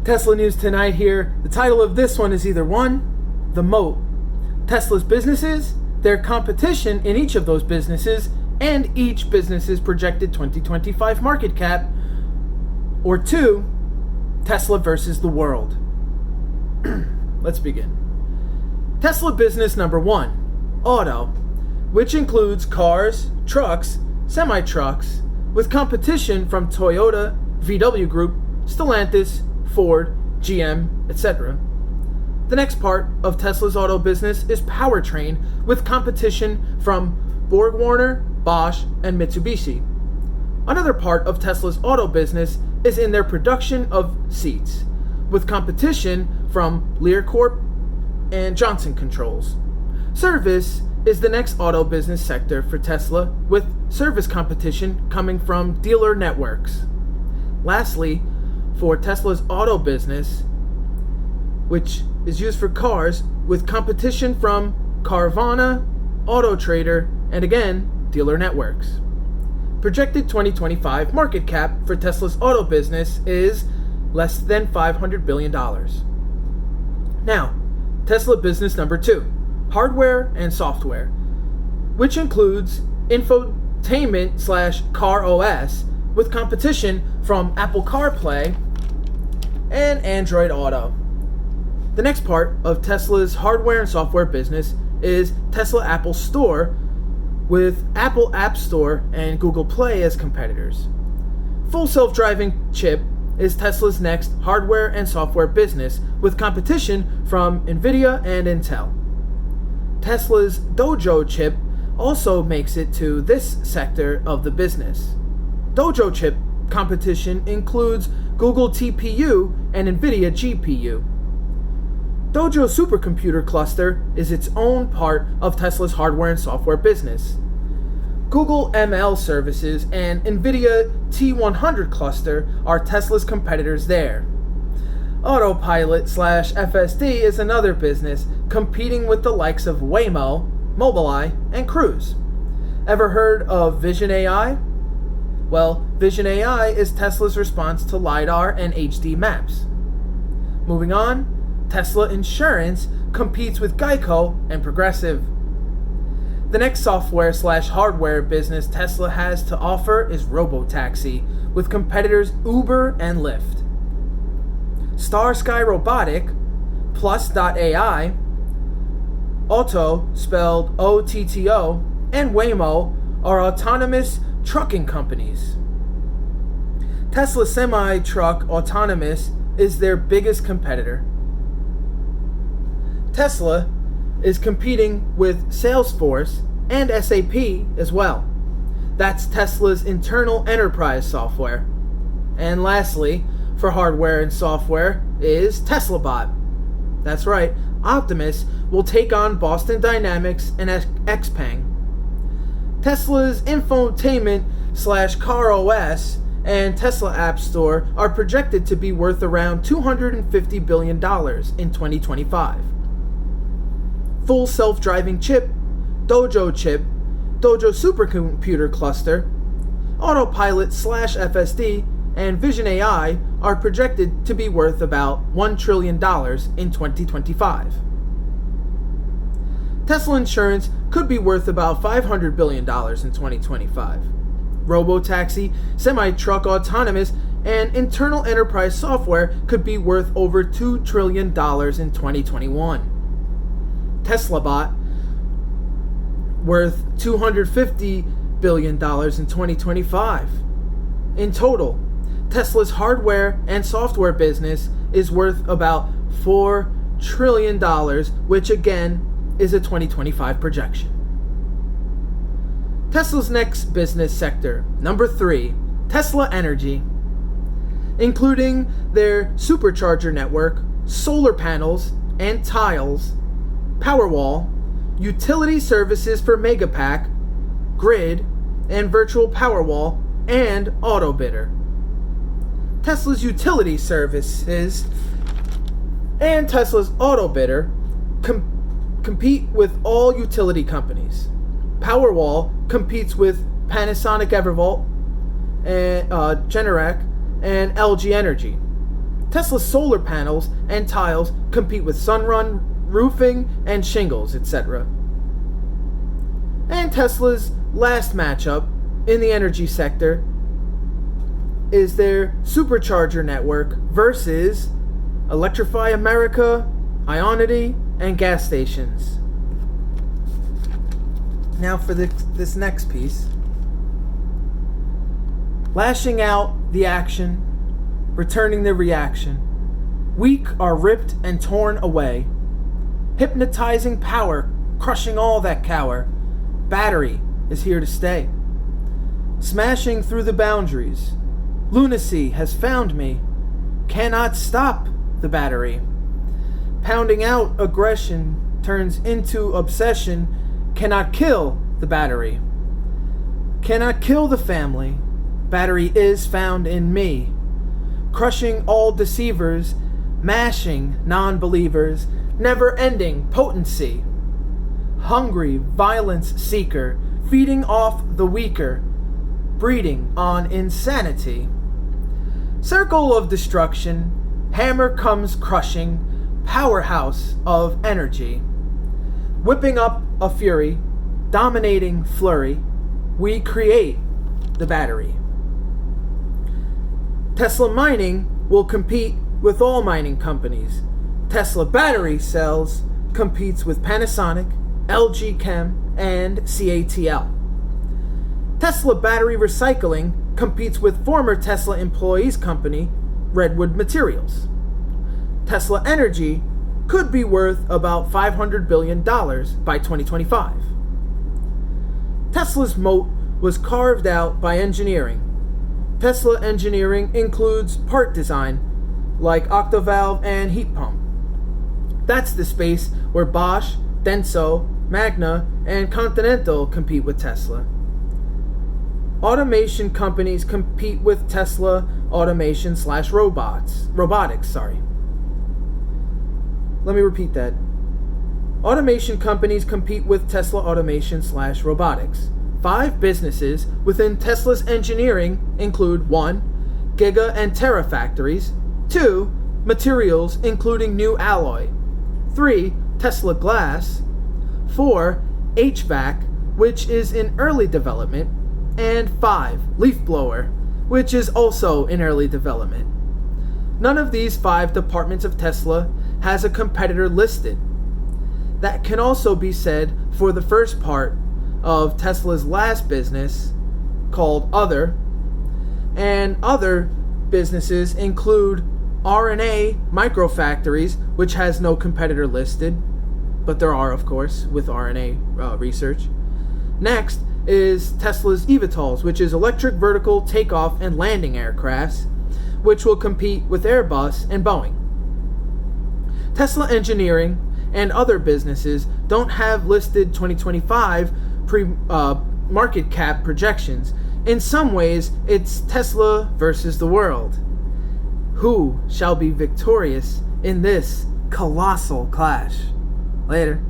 Tesla news tonight here. The title of this one is either 1, the MOAT, Tesla's businesses, their competition in each of those businesses, and each business's projected 2025 market cap, or 2, Tesla versus the world. Let's begin. Tesla business number 1, auto, which includes cars, trucks, semi-trucks, with competition from Toyota, VW Group, Stellantis, Ford, GM, etc. The next part of Tesla's auto business is powertrain, with competition from BorgWarner, Bosch, and Mitsubishi. Another part of Tesla's auto business is in their production of seats, with competition from Lear Corp and Johnson Controls. Service is the next auto business sector for Tesla, with service competition coming from dealer networks. Lastly, for Tesla's auto business, which is used for cars, with competition from Carvana, Auto Trader, and again, dealer networks. Projected 2025 market cap for Tesla's auto business is less than $500 billion. Now, Tesla business number 2, hardware and software, which includes infotainment/car OS, with competition from Apple CarPlay and Android Auto. The next part of Tesla's hardware and software business is Tesla Apple Store, with Apple App Store and Google Play as competitors. Full self-driving chip is Tesla's next hardware and software business, with competition from Nvidia and Intel. Tesla's Dojo chip also makes it to this sector of the business. Dojo chip competition includes Google TPU and Nvidia GPU. Dojo supercomputer cluster is its own part of Tesla's hardware and software business. Google ML services and Nvidia T100 cluster are Tesla's competitors there. Autopilot/FSD is another business competing with the likes of Waymo, Mobileye, and Cruise. Ever heard of Vision AI? Well, Vision AI is Tesla's response to LiDAR and HD maps. Moving on, Tesla Insurance competes with Geico and Progressive. The next software/hardware business Tesla has to offer is Robo Taxi, with competitors Uber and Lyft. Starsky Robotic, Plus.ai, Auto, spelled OTTO, and Waymo are autonomous trucking companies. Tesla Semi-Truck Autonomous is their biggest competitor. Tesla is competing with Salesforce and SAP as well. That's Tesla's internal enterprise software. And lastly, for hardware and software, is TeslaBot. That's right, Optimus will take on Boston Dynamics and Xpeng. Tesla's infotainment/car OS and Tesla App Store are projected to be worth around $250 billion in 2025. Full self-driving chip, Dojo supercomputer cluster, Autopilot/FSD, and Vision AI are projected to be worth about $1 trillion in 2025. Tesla Insurance could be worth about $500 billion in 2025. Robo Taxi, semi-truck autonomous, and internal enterprise software could be worth over $2 trillion in 2021. TeslaBot, worth $250 billion in 2025. In total, Tesla's hardware and software business is worth about $4 trillion, which again is a 2025 projection. Tesla's next business sector, number 3, Tesla Energy, including their supercharger network, solar panels and tiles, Powerwall, utility services for Megapack, Grid, and Virtual Powerwall, and Autobidder. Tesla's utility services and Tesla's Autobidder compete with all utility companies. Powerwall competes with Panasonic Evervolt, and Generac, and LG Energy. Tesla's solar panels and tiles compete with sunrun roofing and shingles, etc. And Tesla's last matchup in the energy sector is their supercharger network versus Electrify America, Ionity, and gas stations. Now for this next piece. Lashing out the action, returning the reaction. Weak are ripped and torn away. Hypnotizing power, crushing all that cower. Battery is here to stay. Smashing through the boundaries. Lunacy has found me. Cannot stop the battery. Pounding out aggression turns into obsession. Cannot kill the battery. Cannot kill the family. Battery is found in me. Crushing all deceivers. Mashing non-believers. Never-ending potency. Hungry violence seeker. Feeding off the weaker. Breeding on insanity. Circle of destruction. Hammer comes crushing. Powerhouse of energy. Whipping up a fury. Dominating flurry. We create the battery. Tesla Mining will compete with all mining companies. Tesla Battery Cells competes with Panasonic, LG Chem, and CATL. Tesla Battery Recycling competes with former Tesla employees' company, Redwood Materials. Tesla Energy could be worth about $500 billion by 2025. Tesla's moat was carved out by engineering. Tesla engineering includes part design, like octovalve and heat pump. That's the space where Bosch, Denso, Magna, and Continental compete with Tesla. Automation companies compete with Tesla automation / robotics. Let me repeat that. Automation companies compete with Tesla automation / robotics. 5 businesses within Tesla's engineering include 1. Giga and Terra factories, 2. Materials including new alloy, 3. Tesla Glass, 4. HVAC, which is in early development, and 5. Leaf Blower, which is also in early development. None of these 5 departments of Tesla has a competitor listed. That can also be said for the first part of Tesla's last business, called Other, and other businesses include RNA Microfactories, which has no competitor listed, but there are, of course, with RNA research. Next is Tesla's eVTOLs, which is electric vertical takeoff and landing aircrafts, which will compete with Airbus and Boeing. Tesla Engineering and other businesses don't have listed 2025 market cap projections. In some ways, it's Tesla versus the world. Who shall be victorious in this colossal clash? Later.